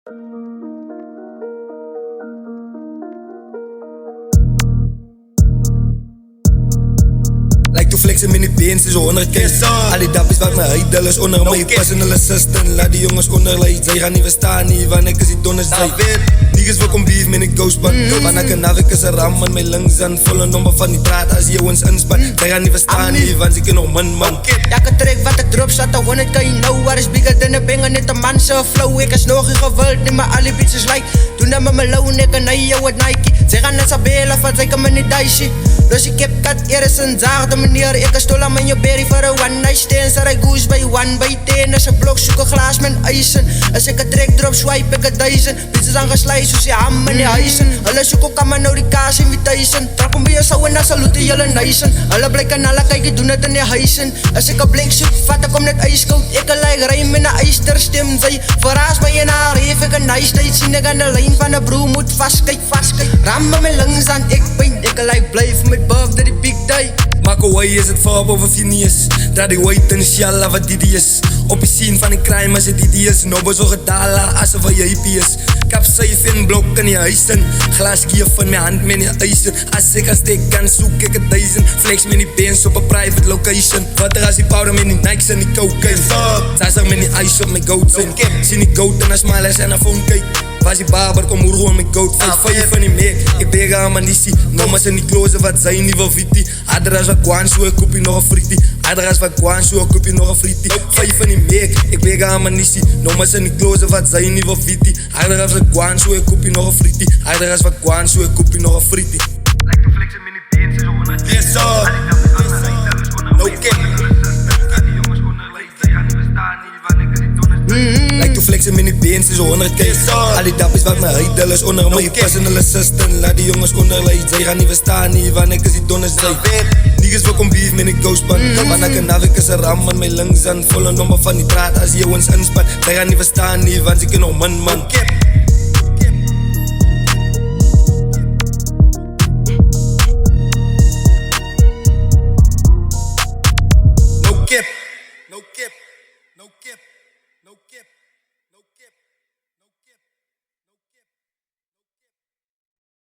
Like to flexen met die beens is 100k. Al die dappies wat my heidel is onder my personal assistant. Laat die jongens onderleid, zij gaan nie verstaan nie, want ek is die donders zij. Niggas wil kom beef met die ghostband, want ek en Navik is een ram in my links aan. Volle nommer van die draad as jy ons inspan. Zij gaan nie verstaan nie, want sy ken nog man. Elke track wat ek drop staat a 100k, you know what is bigger than a banger, net een man so flow. Ek is nog nie gewild, nie maar al die beats is like. Doen dat met my low, ek en hy jou het Nike. Zij gaan net sa bela, van zij kan my nie dicey. Dus ik heb kat eres een zachte manier. Ik stol aan mijn berry voor een one night stand. Zet ik goose bij 1 bij 10. Als een blok zoek een glas met ijzen. Als ik een track drop swipe ik 1000. Bitches aangeslijt zoals je ham in die huizen. Alle zoek ook aan mijn nou die kaas invitation. Trap hem bij je zo en dan salute jullie nijzen. Alle blikken alle kijken doen het in die huizen. Als ik een blik zoek vat ik om net ijskoud. Ik een lijk rijm in de ijsterstem. Zij verraas mij in haar heeft ik een nice tijd. Zien ik aan de lijn van de broer moet vastkijk. Rammen mijn lungs aan ik pijn. Ik een lijk blijf met buff dat die big day. Makawai is het voor over Phineas. Dat die white en shalla wat die is. Op die scene van die crime as het die is. Nobbe zo gedala as of je hippie is. Kap safe in blok in je huisen. Glas kier van mijn hand met je ijzer. Als ik een steek kan zoek ik 1000. Flex met die beens op een private location. Wat er als die powder met die Nikes en die cocaine. Zij met die ice op mijn goat zijn. Zie die goat en een smile en een phone cake. Was die barber, kom hoe gewoon met goat. Vijf van die meek, ik ben aan man die zie. Nomas en die klozen wat zijn niet wel viti. Hadden als wat kwaan zo, ik koop je nog een fritie. Hadden als wat kwaan zo, ik koop je nog een fritie. Vijf van die meek, ik ben aan man die zie. Nomas en die klozen wat zijn niet wel viti. Hadden als wat kwaan zo, ik koop je nog een fritie. Hadden als wat kwaan zo, ik koop je nog een fritie. Like to flexen met die beens is 100k. Yes sir. No cap. Like to flexen met die beens is 100k. Al die dappies wat my heidel is onder my personal assistant. Laat die jongens onderleid, zij gaan nie verstaan nie, want ek is die donders zij. Niggas wil kom beef met die ghostband, want ek en Navik is een ram in my links aan. Volle nommer van die draad as jy ons inspan. Zij gaan nie verstaan nie, want sy ken nog man. No cap. No cap. No cap. No cap.